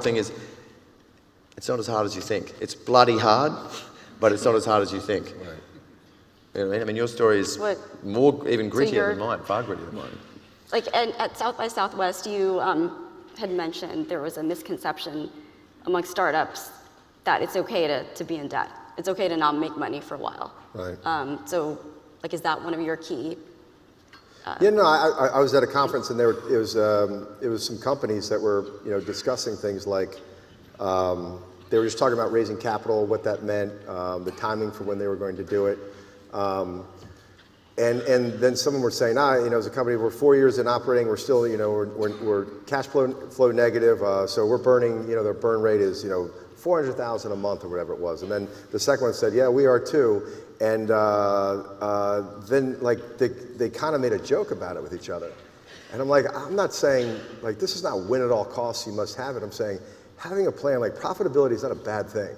thing is, it's not as hard as you think. It's bloody hard, but it's not as hard as you think. Right. You know what I mean? I mean, your story is more, even grittier than mine, far grittier than mine. Like at South by Southwest, you had mentioned there was a misconception among startups that it's okay to be in debt. It's okay to not make money for a while. Right. So, like, is that one of your key? Yeah, no, I was at a conference and it was some companies that were discussing things like they were just talking about raising capital, what that meant, the timing for when they were going to do it, and then some of them were saying, as a company we're 4 years in operating, we're still we're cash flow negative, so we're burning their burn rate is $400,000 a month or whatever it was, and then the second one said, yeah, we are too. And then like they kind of made a joke about it with each other. And I'm like, I'm not saying like this is not win at all costs, you must have it. I'm saying having a plan, like profitability is not a bad thing.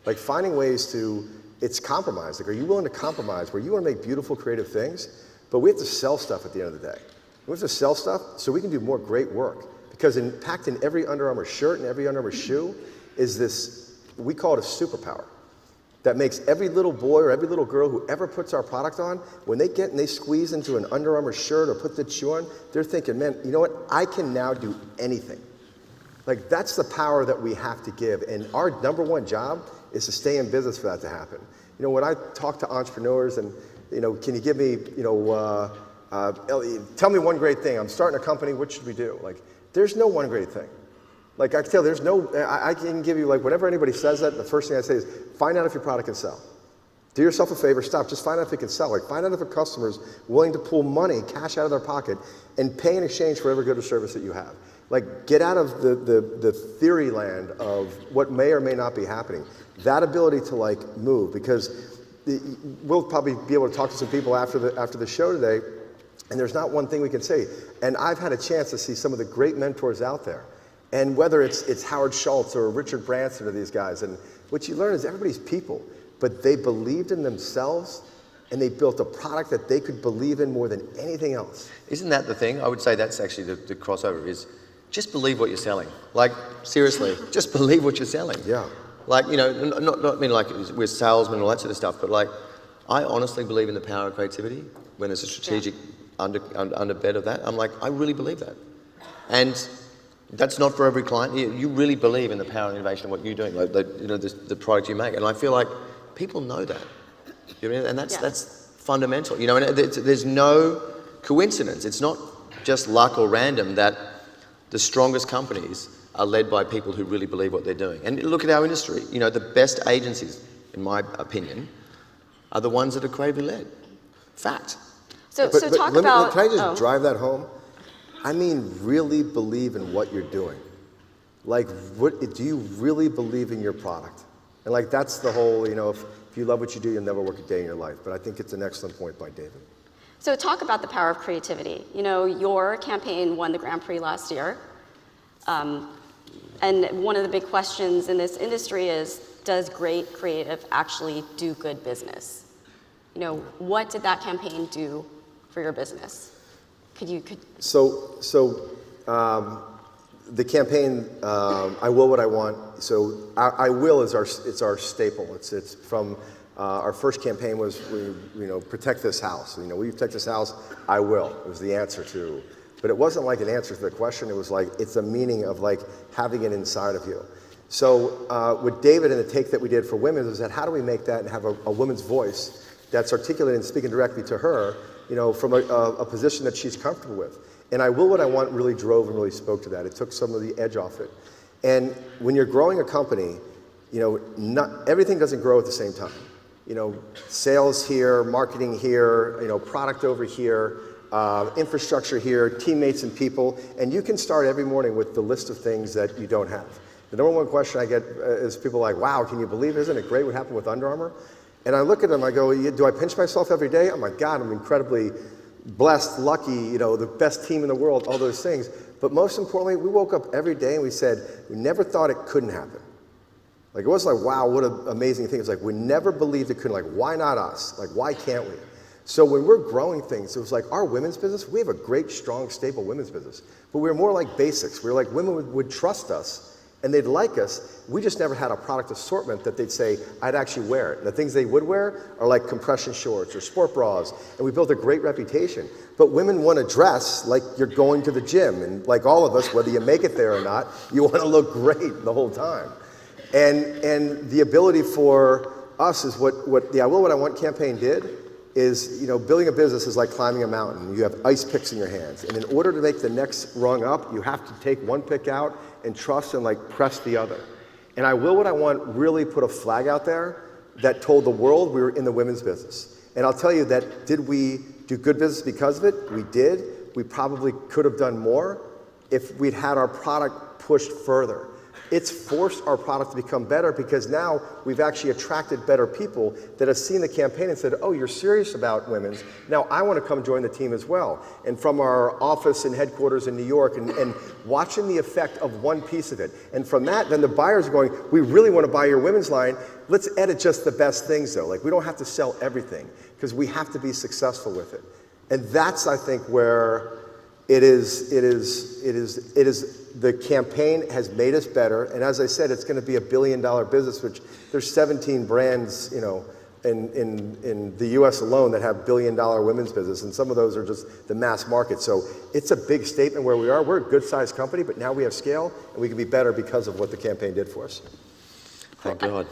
Like finding ways to, it's compromise. Like are you willing to compromise where you want to make beautiful creative things, but we have to sell stuff at the end of the day. We have to sell stuff so we can do more great work. Because packed in every Under Armour shirt and every Under Armour shoe is this, we call it a superpower. That makes every little boy or every little girl who ever puts our product on, when they get and they squeeze into an Under Armour shirt or put the shoe on, they're thinking, man, you know what? I can now do anything. Like that's the power that we have to give. And our number one job is to stay in business for that to happen. When I talk to entrepreneurs and, can you give me, tell me one great thing. I'm starting a company. What should we do? Like, there's no one great thing. Like I can tell, there's no, I can give you like, whenever anybody says that, the first thing I say is, find out if your product can sell. Do yourself a favor, stop, just find out if it can sell. Like find out if a customer's willing to pull money, cash out of their pocket, and pay in exchange for every good or service that you have. Like get out of the theory land of what may or may not be happening. That ability to like move, because we'll probably be able to talk to some people after the show today, and there's not one thing we can say. And I've had a chance to see some of the great mentors out there. And whether it's Howard Schultz or Richard Branson or these guys, and what you learn is everybody's people, but they believed in themselves and they built a product that they could believe in more than anything else. Isn't that the thing? I would say that's actually the crossover is just believe what you're selling. Like, seriously, just believe what you're selling. Yeah. Like, not I mean like we're salesmen and all that sort of stuff, but like, I honestly believe in the power of creativity when there's a strategic underbed of that. I'm like, I really believe that. And that's not for every client. You really believe in the power and innovation of what you're doing, like the product you make, and I feel like people know that. You know what I mean? And that's fundamental. And there's no coincidence. It's not just luck or random that the strongest companies are led by people who really believe what they're doing. And look at our industry. The best agencies, in my opinion, are the ones that are creatively led. Fact. So talk about. Can I just drive that home? I mean, really believe in what you're doing. Like, do you really believe in your product? And like, that's the whole, if you love what you do, you'll never work a day in your life. But I think it's an excellent point by David. So talk about the power of creativity. Your campaign won the Grand Prix last year. And one of the big questions in this industry is, does great creative actually do good business? What did that campaign do for your business? So the campaign, I will what I want. So I will is it's our staple. It's from our first campaign was protect this house. Will you protect this house? I will. It was the answer to, but it wasn't like an answer to the question. It was like it's a meaning of like having it inside of you. So with David and the take that we did for women is that how do we make that and have a woman's voice that's articulated and speaking directly to her, from a position that she's comfortable with. And I will what I want really drove and really spoke to that. It took some of the edge off it. And when you're growing a company, not everything doesn't grow at the same time. Sales here, marketing here, product over here, infrastructure here, teammates and people. And you can start every morning with the list of things that you don't have. The number one question I get is people like, wow, can you believe, isn't it great what happened with Under Armour? And I look at them, I go, do I pinch myself every day? Oh my God, I'm incredibly blessed, lucky, the best team in the world, all those things. But most importantly, we woke up every day and we said, we never thought it couldn't happen. Like it wasn't like, wow, what an amazing thing. It's like, we never believed it couldn't. Like, why not us? Like, why can't we? So when we're growing things, it was like our women's business, we have a great, strong, stable women's business. But we were more like basics. We were like, women would trust us and they'd like us. We just never had a product assortment that they'd say, I'd actually wear it. And the things they would wear are like compression shorts or sport bras, and we built a great reputation. But women want to dress like you're going to the gym, and like all of us, whether you make it there or not, you want to look great the whole time. And the ability for us is what the I Will What I Want campaign did is, building a business is like climbing a mountain. You have ice picks in your hands. And in order to make the next rung up, you have to take one pick out and trust and like press the other. And I Will What I Want really put a flag out there that told the world we were in the women's business. And I'll tell you that, did we do good business because of it? We did. We probably could have done more if we'd had our product pushed further. It's forced our product to become better because now we've actually attracted better people that have seen the campaign and said, oh, you're serious about women's. Now I want to come join the team as well. And from our office and headquarters in New York and watching the effect of one piece of it. And from that, then the buyers are going, we really want to buy your women's line. Let's edit just the best things though. Like we don't have to sell everything because we have to be successful with it. And that's, I think, where the campaign has made us better, and as I said, it's going to be $1 billion business, which there's 17 brands, in the U.S. alone that have $1 billion women's business, and some of those are just the mass market. So it's a big statement where we are. We're a good-sized company, but now we have scale, and we can be better because of what the campaign did for us. Thank God.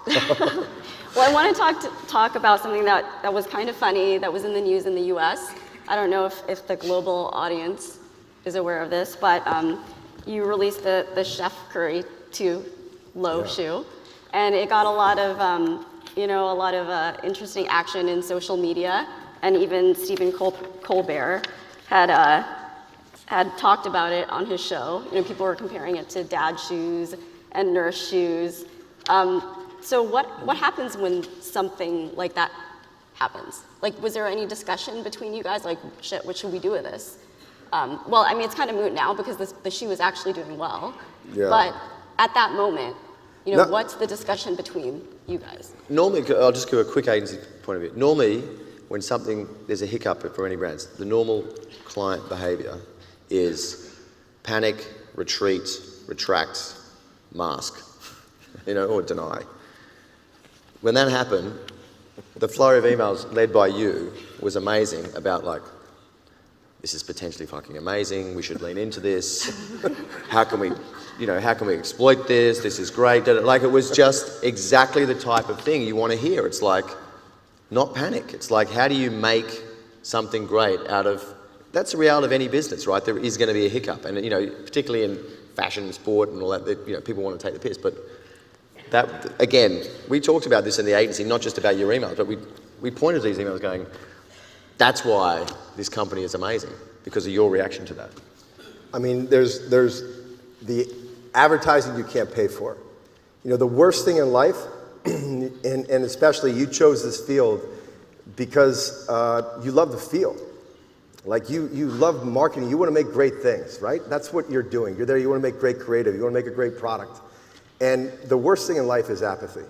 Well, I want to talk about something that was kind of funny, that was in the news in the U.S. I don't know if the global audience is aware of this, but you released the Chef Curry 2 low shoe, and it got a lot of interesting action in social media, and even Stephen Colbert had talked about it on his show. People were comparing it to dad shoes and nurse shoes. So what happens when something like that happens? Like, was there any discussion between you guys? Like, shit, what should we do with this? Well, I mean, it's kind of moot now because the shoe is actually doing well. Yeah. But at that moment, what's the discussion between you guys? Normally, I'll just give a quick agency point of view. Normally, when there's a hiccup for any brands, the normal client behavior is panic, retreat, retract, mask, or deny. When that happened, the flow of emails led by you was amazing about like, this is potentially fucking amazing, we should lean into this, how can we exploit this, this is great. Like it was just exactly the type of thing you want to hear. It's like, not panic. It's like, how do you make something great out of, that's the reality of any business, right? There is going to be a hiccup. And particularly in fashion, sport and all that, people want to take the piss. But that, again, we talked about this in the agency, not just about your emails, but we pointed to these emails going, that's why this company is amazing, because of your reaction to that. I mean, there's the advertising you can't pay for. The worst thing in life, and especially you chose this field because you love the field. Like you love marketing, you want to make great things, right? That's what you're doing. You're there, you want to make great creative, you want to make a great product. And the worst thing in life is apathy,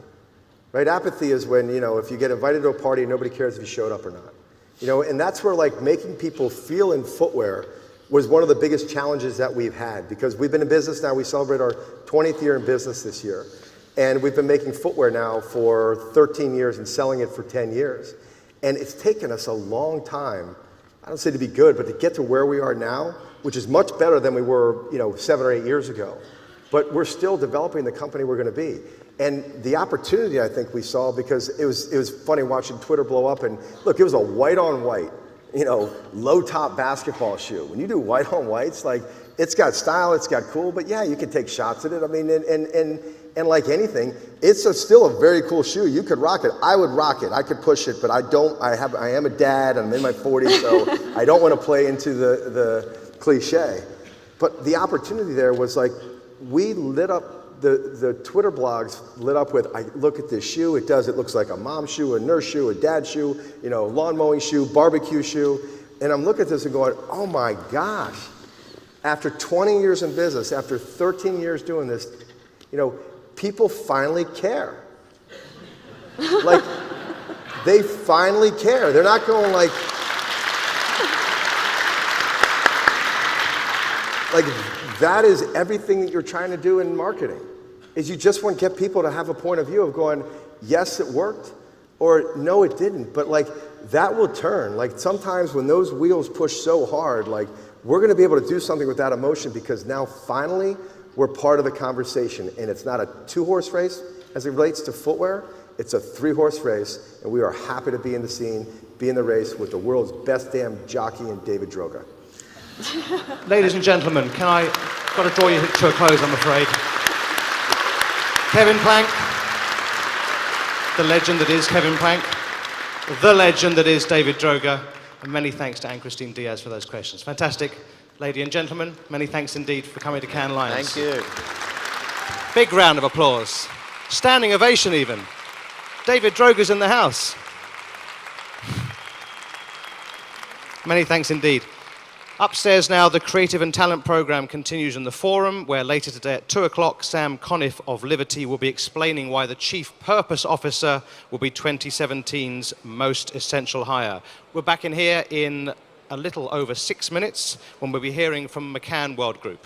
right? Apathy is when, if you get invited to a party and nobody cares if you showed up or not. And that's where like making people feel in footwear was one of the biggest challenges that we've had, because we've been in business now, we celebrate our 20th year in business this year. And we've been making footwear now for 13 years and selling it for 10 years. And it's taken us a long time, I don't say to be good, but to get to where we are now, which is much better than we were, 7 or 8 years ago. But we're still developing the company we're going to be. And the opportunity I think we saw, because it was funny watching Twitter blow up, and look, it was a white on white, low top basketball shoe. When you do white on whites, like it's got style, it's got cool, but yeah, you can take shots at it. I mean, and like anything, it's still a very cool shoe. You could rock it. I would rock it. I could push it, but I am a dad. I'm in my 40s, so I don't want to play into the cliche. But the opportunity there was like, we lit up, the Twitter blogs lit up with, I look at this shoe, it looks like a mom shoe, a nurse shoe, a dad shoe, lawn mowing shoe, barbecue shoe. And I'm looking at this and going, oh my gosh, after 20 years in business, after 13 years doing this, people finally care. Like, they finally care. They're not going like that is everything that you're trying to do in marketing, is you just want to get people to have a point of view of going, yes, it worked, or no, it didn't. But like, that will turn. Like, sometimes when those wheels push so hard, like, we're going to be able to do something with that emotion, because now finally we're part of the conversation. And it's not a 2-horse race as it relates to footwear. It's a 3-horse race, and we are happy to be in the scene, be in the race with the world's best damn jockey in David Droga. Ladies and gentlemen, got to draw you to a close, I'm afraid. Kevin Plank, the legend that is Kevin Plank, the legend that is David Droga, and many thanks to Anne-Christine Diaz for those questions. Fantastic. Ladies and gentlemen, many thanks indeed for coming to Cannes Lions. Thank you. Big round of applause. Standing ovation even. David Droga's in the house. Many thanks indeed. Upstairs now, the Creative and Talent Programme continues in the Forum, where later today at 2 o'clock, Sam Conniff of Liberty will be explaining why the Chief Purpose Officer will be 2017's most essential hire. We're back in here in a little over 6 minutes when we'll be hearing from McCann World Group.